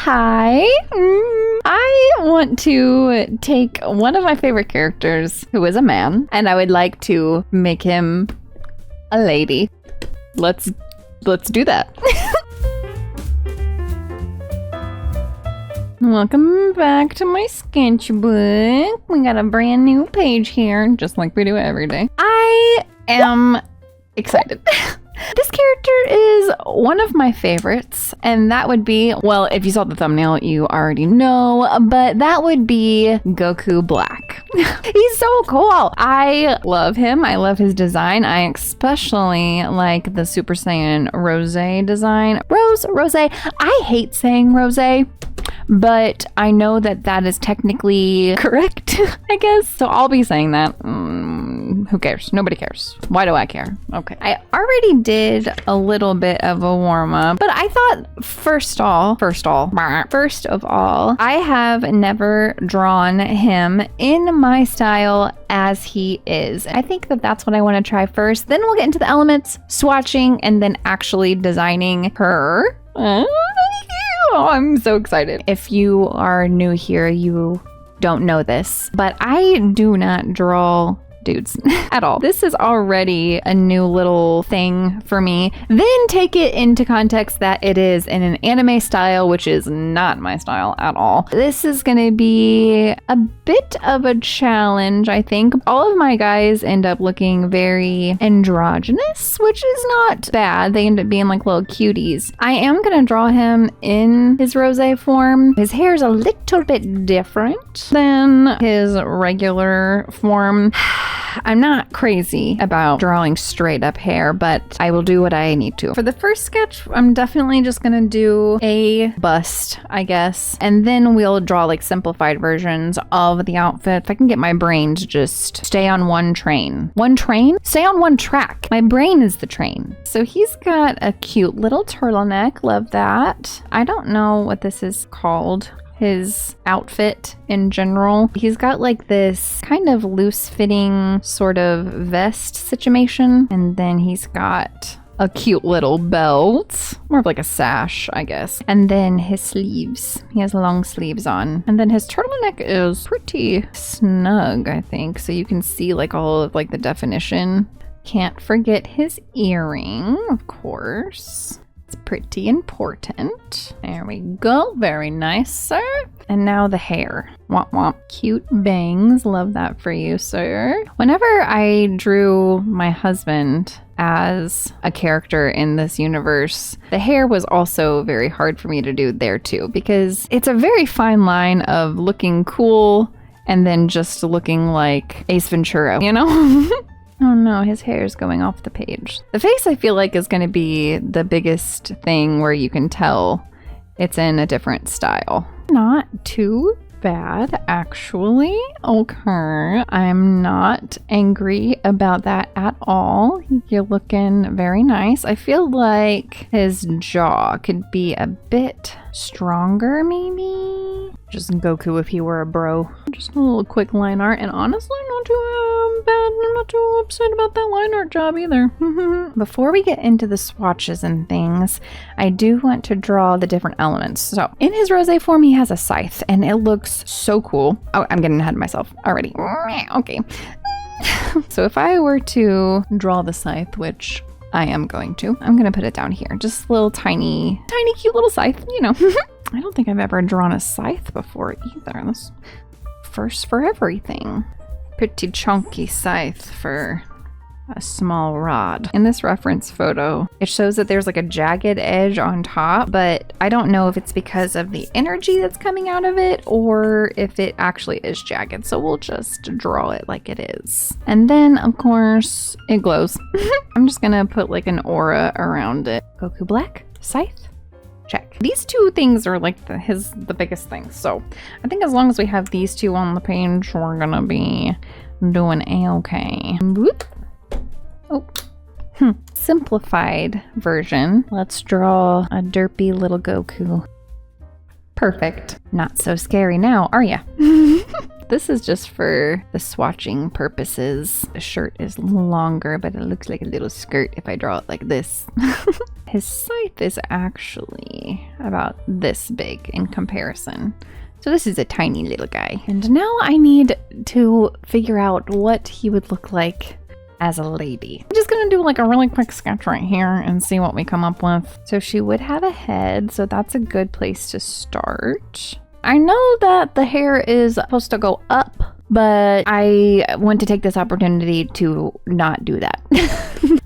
Hi. I want to take one of my favorite characters who is a man, and I would like to make him a lady. Let's do that. Welcome back to my sketchbook. We got a brand new page here, just like we do every day. I am excited. This character is one of my favorites, and that would be, well, if you saw the thumbnail, you already know, but that would be Goku Black. He's so cool. I love him. I love his design. I especially like the Super Saiyan Rose design. Rose. I hate saying Rose, but I know that that is technically correct, I guess. So I'll be saying that. Who cares? Nobody cares. Why do I care? Okay. I already did a little bit of a warm-up, but I thought first of all, I have never drawn him in my style as he is. I think that that's what I want to try first. Then we'll get into the elements, swatching, and then actually designing her. Oh, I'm so excited. If you are new here, you don't know this, but I do not draw dudes at all. This is already a new little thing for me. Then take it into context that it is in an anime style, which is not my style at all. This is gonna be a bit of a challenge, I think. All of my guys end up looking very androgynous, which is not bad. They end up being like little cuties. I am gonna draw him in his rose form. His hair is a little bit different than his regular form. I'm not crazy about drawing straight up hair, but I will do what I need to. For the first sketch, I'm definitely just gonna do a bust, I guess. And then we'll draw like simplified versions of the outfit. If I can get my brain to just stay on one train. One train? Stay on one track. My brain is the train. So he's got a cute little turtleneck. Love that. I don't know what this is called. His outfit in general. He's got like this kind of loose fitting sort of vest situation, and then he's got a cute little belt, more of like a sash, I guess. And then his sleeves, he has long sleeves on. And then his turtleneck is pretty snug, I think, so you can see like all of like the definition. Can't forget his earring, of course. Pretty important. There we go. Very nice, sir. And now the hair. Womp womp. Cute bangs. Love that for you, sir. Whenever I drew my husband as a character in this universe, the hair was also very hard for me to do there too, because it's a very fine line of looking cool and then just looking like Ace Ventura, you know? Oh no, his hair is going off the page. The face, I feel like, is going to be the biggest thing where you can tell it's in a different style. Not too bad, actually. Okay, I'm not angry about that at all. You're looking very nice. I feel like his jaw could be a bit stronger, maybe. Just Goku if he were a bro. Just a little quick line art, and honestly, not too bad. I'm not too upset about that line art job either. Before we get into the swatches and things, I do want to draw the different elements. So in his rose form, he has a scythe, and it looks so cool. Oh, I'm getting ahead of myself already. Okay. So if I were to draw the scythe, which I am going to, I'm going to put it down here. Just a little tiny, cute little scythe, you know. I don't think I've ever drawn a scythe before either. That's first for everything. Pretty chunky scythe for a small rod. In this reference photo, it shows that there's like a jagged edge on top, but I don't know if it's because of the energy that's coming out of it or if it actually is jagged. So we'll just draw it like it is. And then of course it glows. I'm just gonna put like an aura around it. Goku Black, scythe. Check. These two things are like the biggest things. So I think as long as we have these two on the page, we're gonna be doing a-okay. Whoop. Oh. Simplified version. Let's draw a derpy little Goku. Perfect. Not so scary now, are ya? This is just for the swatching purposes. The shirt is longer, but it looks like a little skirt if I draw it like this. His scythe is actually about this big in comparison. So this is a tiny little guy. And now I need to figure out what he would look like as a lady. I'm just gonna do like a really quick sketch right here and see what we come up with. So she would have a head, so that's a good place to start. I know that the hair is supposed to go up, but I want to take this opportunity to not do that.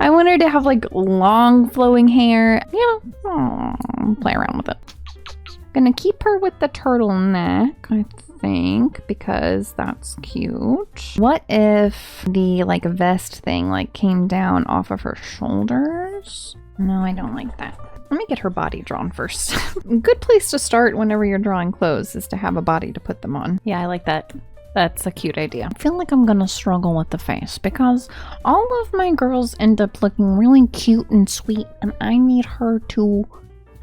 I want her to have like long flowing hair, you know, play around with it. Gonna keep her with the turtleneck, I think, because that's cute. What if the like vest thing like came down off of her shoulders? No, I don't like that. Let me get her body drawn first. Good place to start whenever you're drawing clothes is to have a body to put them on. Yeah, I like that. That's a cute idea. I feel like I'm gonna struggle with the face because all of my girls end up looking really cute and sweet, and I need her to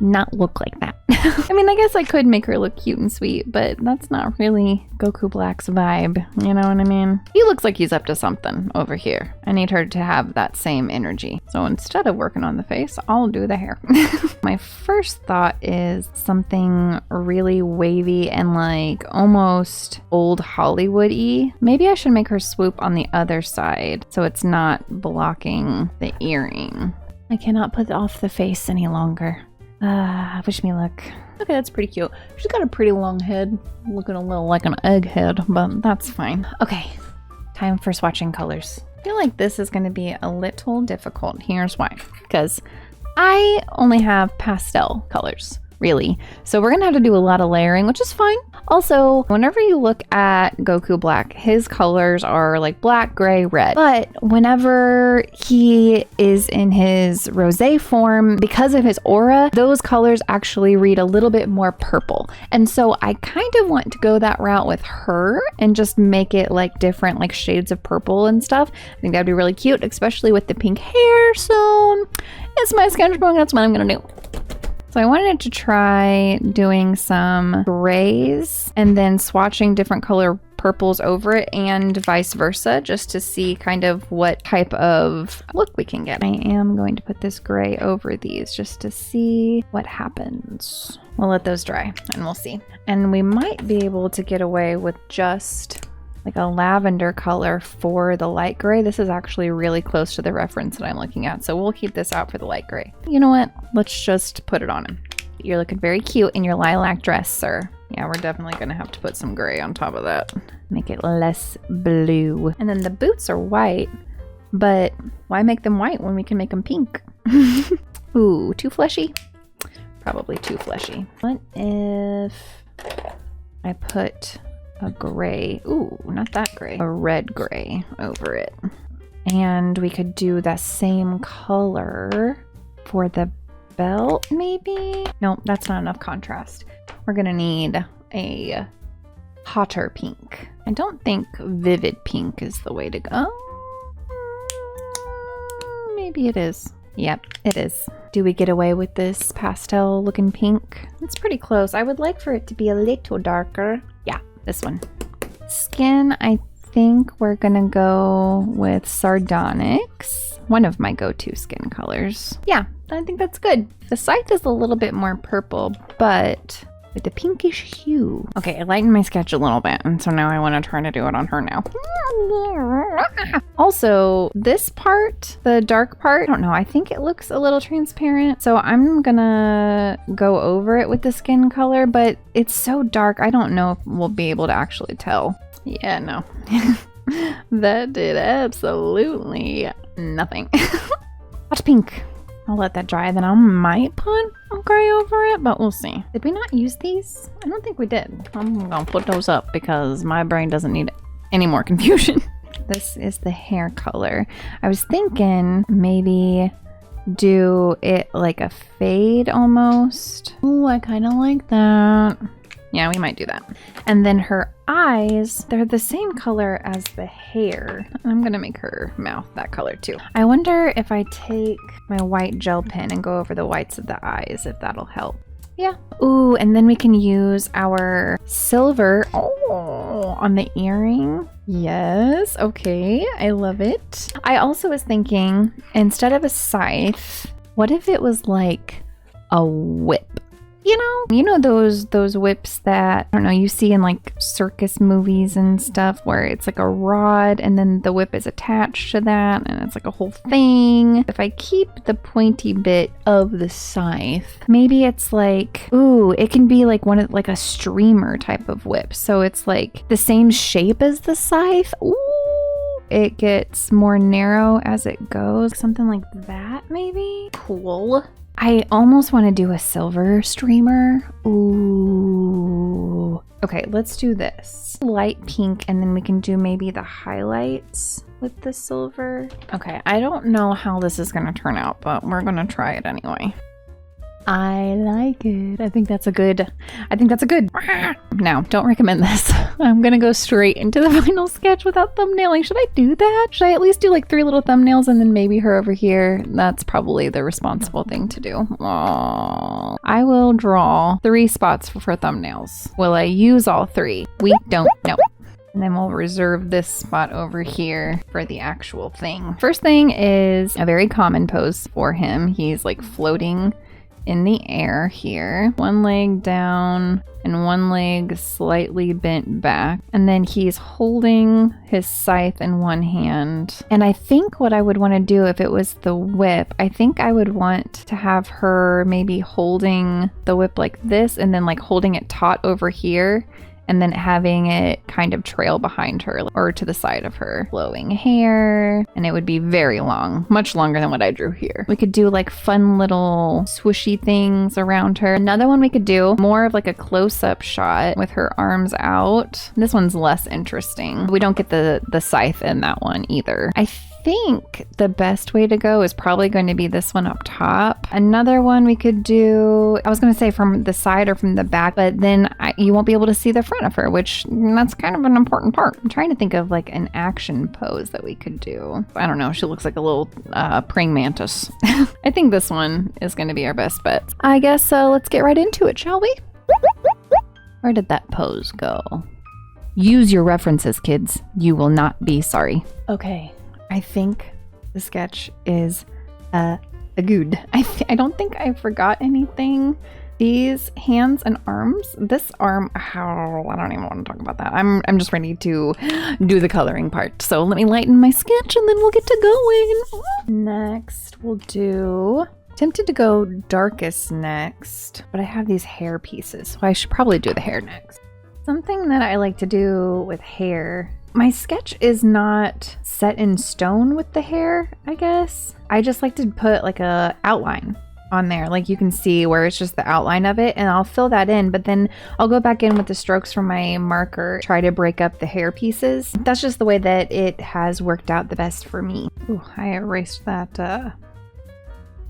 not look like that. I mean, I guess I could make her look cute and sweet, but that's not really Goku Black's vibe. You know what I mean? He looks like he's up to something over here. I need her to have that same energy. So instead of working on the face, I'll do the hair. My first thought is something really wavy and like almost old Hollywood-y. Maybe I should make her swoop on the other side so it's not blocking the earring. I cannot put off the face any longer. Wish me luck. Okay, that's pretty cute. She's got a pretty long head, looking a little like an egghead, but that's fine. Okay, time for swatching colors. I feel like this is going to be a little difficult. Here's why. Because I only have pastel colors, really. So we're going to have to do a lot of layering, which is fine. Also, whenever you look at Goku Black, his colors are like black, gray, red. But whenever he is in his rosé form, because of his aura, those colors actually read a little bit more purple. And so I kind of want to go that route with her and just make it like different like shades of purple and stuff. I think that'd be really cute, especially with the pink hair. So it's my sketchbook. That's what I'm gonna do. So I wanted to try doing some grays and then swatching different color purples over it and vice versa, just to see kind of what type of look we can get. I am going to put this gray over these just to see what happens. We'll let those dry and we'll see. And we might be able to get away with just like a lavender color for the light gray. This is actually really close to the reference that I'm looking at, so we'll keep this out for the light gray. You know what? Let's just put it on him. You're looking very cute in your lilac dress, sir. Yeah, we're definitely gonna have to put some gray on top of that. Make it less blue. And then the boots are white, but why make them white when we can make them pink? Ooh, too fleshy? Probably too fleshy. What if I put a gray, ooh, not that gray, a red gray over it. And we could do the same color for the belt, maybe? No, that's not enough contrast. We're gonna need a hotter pink. I don't think vivid pink is the way to go. Maybe it is. Yep, it is. Do we get away with this pastel looking pink? It's pretty close. I would like for it to be a little darker. Yeah. This one. Skin, I think we're gonna go with Sardonyx. One of my go-to skin colors. Yeah, I think that's good. The scythe is a little bit more purple, but with a pinkish hue. Okay, I lightened my sketch a little bit, and so now I want to try to do it on her now. Also, this part, the dark part, I don't know, I think it looks a little transparent, so I'm gonna go over it with the skin color, but it's so dark, I don't know if we'll be able to actually tell. Yeah, no. That did absolutely nothing. Hot pink. I'll let that dry, then I might put a gray over it, but we'll see. Did we not use these? I don't think we did. I'm gonna put those up because my brain doesn't need any more confusion. This is the hair color. I was thinking maybe do it like a fade almost. Oh, I kind of like that. Yeah, we might do that. And then her eyes, they're the same color as the hair. I'm gonna make her mouth that color too. I wonder if I take my white gel pen and go over the whites of the eyes, if that'll help. Yeah. Ooh, and then we can use our silver on the earring. Yes, okay, I love it. I also was thinking, instead of a scythe, what if it was like a whip? You know those whips that, I don't know, you see in like circus movies and stuff where it's like a rod and then the whip is attached to that and it's like a whole thing. If I keep the pointy bit of the scythe, maybe it's like, ooh, it can be like like a streamer type of whip. So it's like the same shape as the scythe. Ooh, it gets more narrow as it goes. Something like that, maybe? Cool. I almost want to do a silver streamer. Ooh. Okay, let's do this. Light pink, and then we can do maybe the highlights with the silver. Okay, I don't know how this is going to turn out, but we're going to try it anyway. I like it. I think that's a good. Now, don't recommend this. I'm gonna go straight into the final sketch without thumbnailing. Should I do that? Should I at least do like 3 little thumbnails and then maybe her over here? That's probably the responsible thing to do. Aww. I will draw 3 spots for thumbnails. Will I use all 3? We don't know. And then we'll reserve this spot over here for the actual thing. First thing is a very common pose for him. He's like floating in the air here. 1 leg down and 1 leg slightly bent back. And then he's holding his scythe in 1 hand. And I think what I would want to do if it was the whip, I think I would want to have her maybe holding the whip like this and then like holding it taut over here. And then having it kind of trail behind her or to the side of her. Flowing hair. And it would be very long. Much longer than what I drew here. We could do like fun little swooshy things around her. Another one we could do, more of like a close-up shot with her arms out. This one's less interesting. We don't get the scythe in that one either. I think the best way to go is probably going to be this one up top. Another one we could do, I was going to say from the side or from the back, but then you won't be able to see the front of her, which that's kind of an important part. I'm trying to think of like an action pose that we could do. I don't know. She looks like a little praying mantis. I think this one is going to be our best bet. I guess let's get right into it, shall we? Where did that pose go? Use your references, kids. You will not be sorry. Okay. I think the sketch is good. I don't think I forgot anything. These hands and arms, this arm, I don't even want to talk about that. I'm just ready to do the coloring part. So let me lighten my sketch and then we'll get to going. Next, we'll do, tempted to go darkest next, but I have these hair pieces, so I should probably do the hair next. Something that I like to do with hair, my sketch is not set in stone with the hair, I guess. I just like to put like a outline on there. Like you can see where it's just the outline of it and I'll fill that in, but then I'll go back in with the strokes from my marker, try to break up the hair pieces. That's just the way that it has worked out the best for me. Ooh, I erased that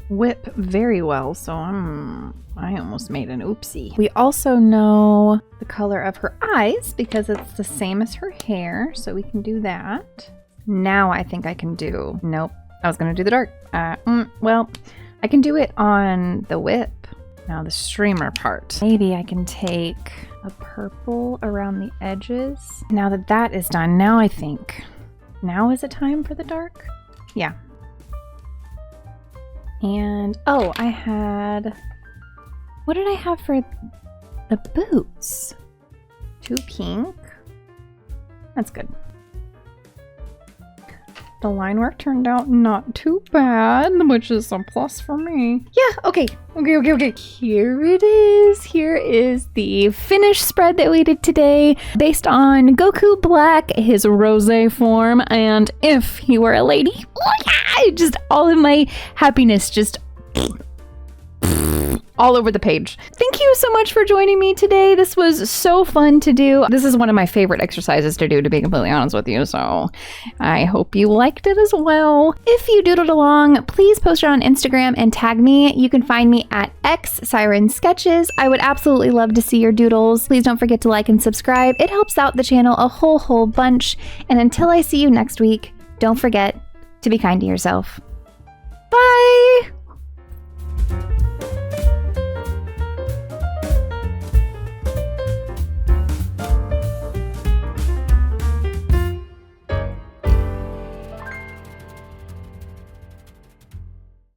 whip very well, so I almost made an oopsie. We also know the color of her eyes because it's the same as her hair, so we can do that. Now I think I can do, nope, I was gonna do the dark. Well, I can do it on the whip. Now the streamer part. Maybe I can take a purple around the edges. Now that that is done, now I think, now is it time for the dark? Yeah. And, oh, I had, what did I have for the boots? 2 pink. That's good. The line work turned out not too bad, which is a plus for me. Yeah, okay. Here it is. Here is the finished spread that we did today based on Goku Black, his rosé form, and if he were a lady. Oh yeah! Just all of my happiness just all over the page. Thank you so much for joining me today. This was so fun to do. This is one of my favorite exercises to do, to be completely honest with you, so I hope you liked it as well. If you doodled along, please post it on Instagram and tag me. You can find me at xsirensketches. I would absolutely love to see your doodles. Please don't forget to like and subscribe. It helps out the channel a whole bunch. And until I see you next week, don't forget to be kind to yourself. Bye!